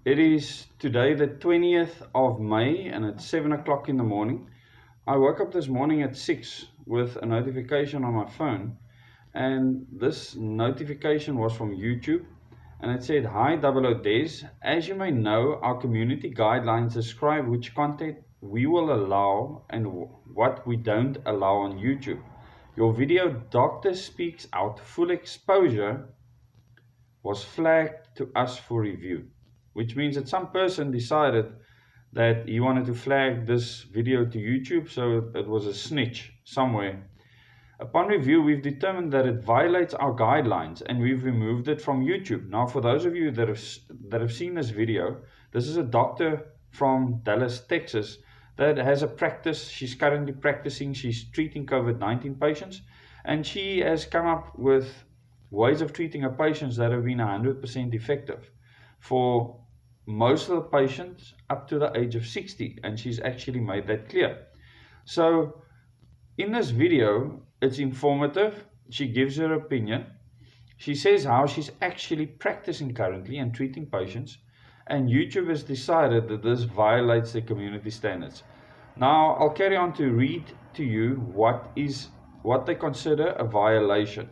It is today the 20th of May and it's 7 o'clock in the morning. I woke up this morning at 6 with a notification on my phone, and this notification was from YouTube, and it said, "Hi Double O Des, as you may know, our community guidelines describe which content we will allow and what we don't allow on YouTube. Your video, Doctor Speaks Out Full Exposure, was flagged to us for review," which means that some person decided that he wanted to flag this video to YouTube, so it was a snitch somewhere. Upon review, we've determined that it violates our guidelines and we've removed it from YouTube. Now, for those of you that have seen this video, this is a doctor from Dallas, Texas, that has a practice. She's currently practicing. She's treating COVID-19 patients, and she has come up with ways of treating her patients that have been 100% effective for most of the patients up to the age of 60, and she's actually made that clear. So in this video, it's informative. She gives her opinion. She says how she's actually practicing currently and treating patients, and YouTube has decided that this violates the community standards. Now I'll carry on to read to you what they consider a violation.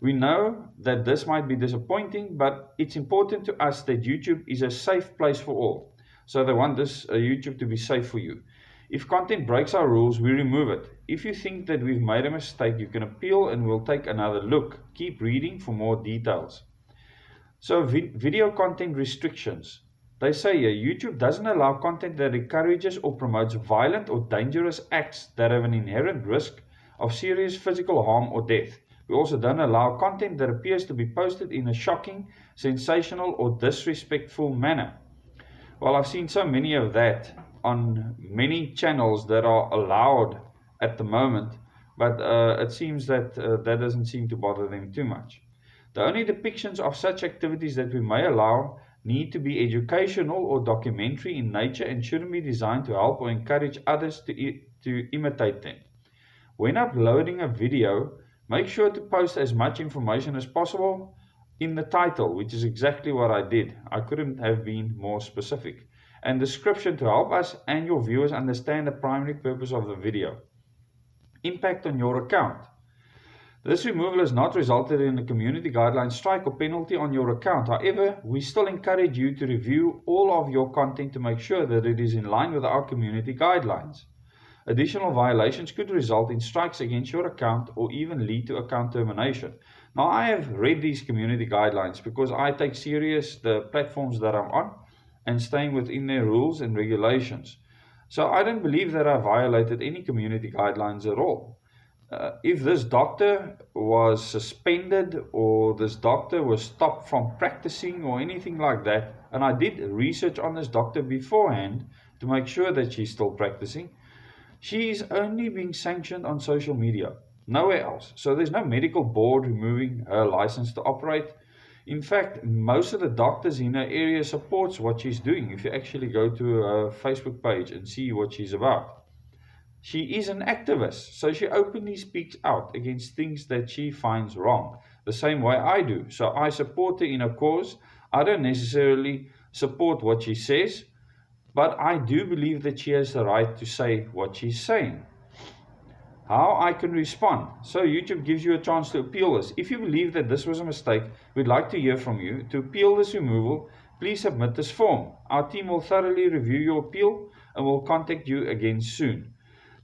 We know that this might be disappointing, but it's important to us that YouTube is a safe place for all. So they want this YouTube to be safe for you. If content breaks our rules, we remove it. If you think that we've made a mistake, you can appeal and we'll take another look. Keep reading for more details. So video content restrictions. They say here, YouTube doesn't allow content that encourages or promotes violent or dangerous acts that have an inherent risk of serious physical harm or death. We also don't allow content that appears to be posted in a shocking, sensational, or disrespectful manner. Well, I've seen so many of that on many channels that are allowed at the moment, but it seems that that doesn't seem to bother them too much. The only depictions of such activities that we may allow need to be educational or documentary in nature and shouldn't be designed to help or encourage others to imitate them. When uploading a video, make sure to post as much information as possible in the title, which is exactly what I did. I couldn't have been more specific. And description to help us and your viewers understand the primary purpose of the video. Impact on your account. This removal has not resulted in a community guideline strike or penalty on your account. However, we still encourage you to review all of your content to make sure that it is in line with our community guidelines. Additional violations could result in strikes against your account or even lead to account termination. Now, I have read these community guidelines because I take serious the platforms that I'm on and staying within their rules and regulations. So I don't believe that I violated any community guidelines at all. If this doctor was suspended or this doctor was stopped from practicing or anything like that, and I did research on this doctor beforehand to make sure that she's still practicing, she is only being sanctioned on social media, nowhere else. So there's no medical board removing her license to operate. In fact, most of the doctors in her area supports what she's doing. If you actually go to her Facebook page and see what she's about. She is an activist, so she openly speaks out against things that she finds wrong, the same way I do. So I support her in a cause. I don't necessarily support what she says, but I do believe that she has the right to say what she's saying. How I can respond. So YouTube gives you a chance to appeal this. If you believe that this was a mistake, we'd like to hear from you. To appeal this removal, please submit this form. Our team will thoroughly review your appeal and will contact you again soon.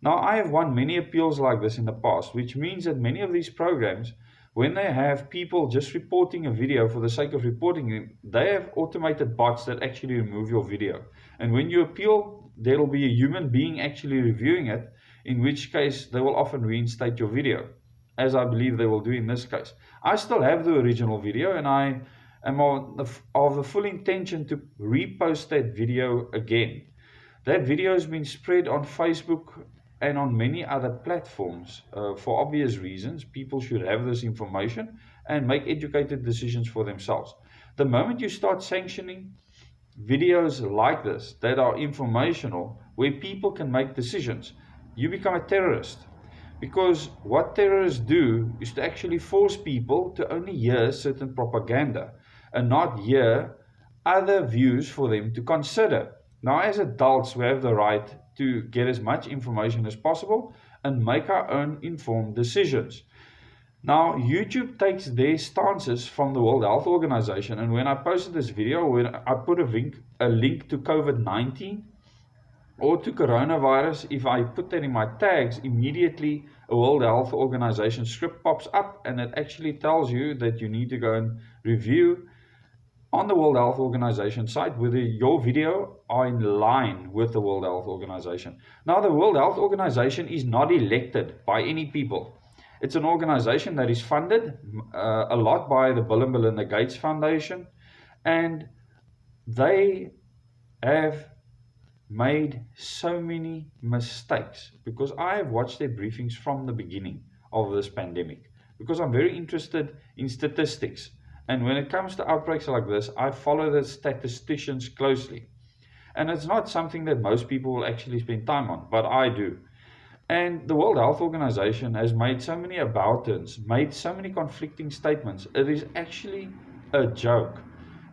Now, I have won many appeals like this in the past, which means that many of these programs, when they have people just reporting a video for the sake of reporting it, they have automated bots that actually remove your video. And when you appeal, there will be a human being actually reviewing it, in which case they will often reinstate your video, as I believe they will do in this case. I still have the original video, and I am of the full intention to repost that video again. That video has been spread on Facebook and on many other platforms for obvious reasons. People should have this information and make educated decisions for themselves. The moment you start sanctioning videos like this that are informational, where people can make decisions, you become a terrorist. Because what terrorists do is to actually force people to only hear certain propaganda and not hear other views for them to consider. Now, as adults, we have the right to get as much information as possible and make our own informed decisions. Now, YouTube takes their stances from the World Health Organization, and when I posted this video, when I put a link to COVID-19 or to coronavirus, if I put that in my tags, immediately a World Health Organization script pops up and it actually tells you that you need to go and review on the World Health Organization site whether your video are in line with the World Health Organization. Now, the World Health Organization is not elected by any people. It's an organization that is funded a lot by the Bill and Melinda Gates Foundation, and they have made so many mistakes, because I have watched their briefings from the beginning of this pandemic, because I'm very interested in statistics. And when it comes to outbreaks like this, I follow the statisticians closely. And it's not something that most people will actually spend time on, but I do. And the World Health Organization has made so many about-turns, made so many conflicting statements. It is actually a joke.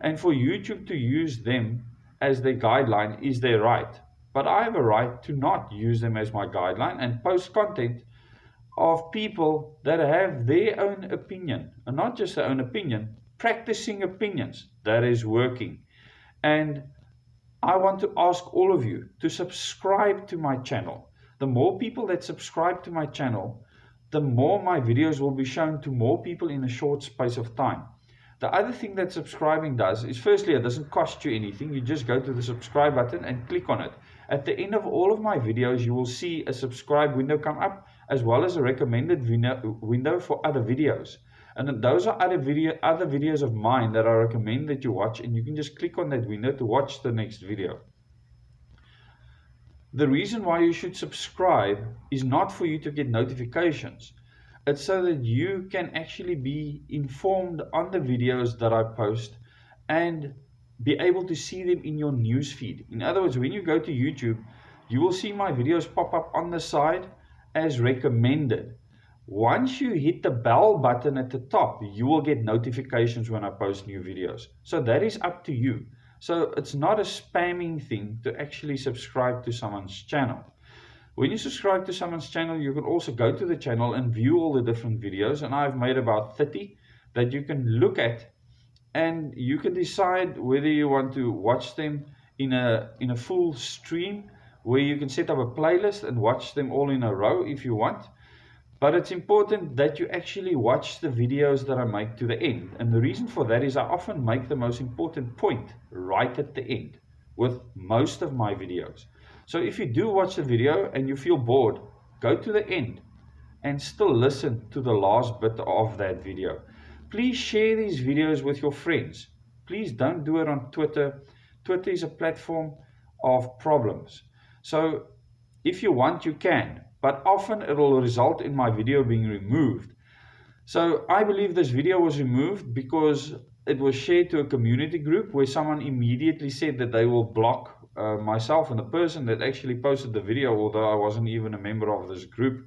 And for YouTube to use them as their guideline is their right. But I have a right to not use them as my guideline and post content of people that have their own opinion, and not just their own opinion, practicing opinions that is working. And I want to ask all of you to subscribe to my channel. The more people that subscribe to my channel, the more my videos will be shown to more people in a short space of time. The other thing that subscribing does is, firstly, it doesn't cost you anything. You just go to the subscribe button and click on it. At the end of all of my videos, you will see a subscribe window come up, as well as a recommended window for other videos. And those are other videos of mine that I recommend that you watch, and you can just click on that window to watch the next video. The reason why you should subscribe is not for you to get notifications. It's so that you can actually be informed on the videos that I post and be able to see them in your news feed. In other words, when you go to YouTube, you will see my videos pop up on the side as recommended. Once you hit the bell button at the top, you will get notifications when I post new videos. So that is up to you. So it's not a spamming thing to actually subscribe to someone's channel. When you subscribe to someone's channel, you can also go to the channel and view all the different videos, and I've made about 30 that you can look at, and you can decide whether you want to watch them in a full stream, where you can set up a playlist and watch them all in a row if you want. But it's important that you actually watch the videos that I make to the end. And the reason for that is I often make the most important point right at the end with most of my videos. So if you do watch the video and you feel bored, go to the end and still listen to the last bit of that video. Please share these videos with your friends. Please don't do it on Twitter. Twitter is a platform of problems. So if you want, you can, but often it will result in my video being removed. So I believe this video was removed because it was shared to a community group where someone immediately said that they will block myself and the person that actually posted the video, although I wasn't even a member of this group.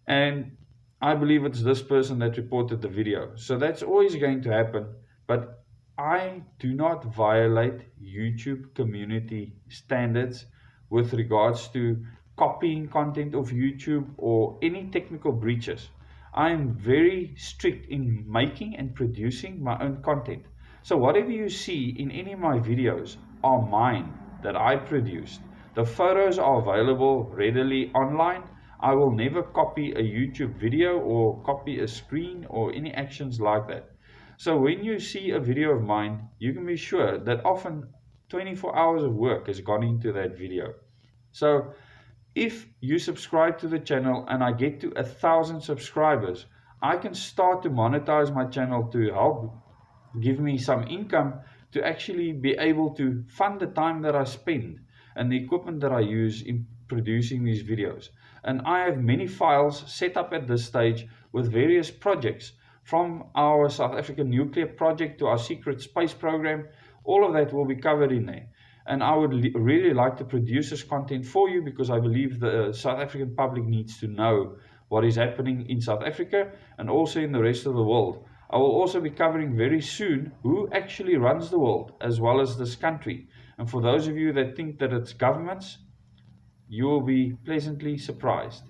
And I believe it's this person that reported the video. So that's always going to happen. But I do not violate YouTube community standards with regards to copying content of YouTube or any technical breaches. I am very strict in making and producing my own content. So whatever you see in any of my videos are mine, that I produced. The photos are available readily online. I will never copy a YouTube video or copy a screen or any actions like that. So when you see a video of mine, you can be sure that often 24 hours of work has gone into that video. So if you subscribe to the channel and I get to 1,000 subscribers, I can start to monetize my channel to help give me some income to actually be able to fund the time that I spend and the equipment that I use in producing these videos. And I have many files set up at this stage with various projects, from our South African nuclear project to our secret space program. All of that will be covered in there. And I would really like to produce this content for you, because I believe the South African public needs to know what is happening in South Africa and also in the rest of the world. I will also be covering very soon who actually runs the world as well as this country. And for those of you that think that it's governments, you will be pleasantly surprised.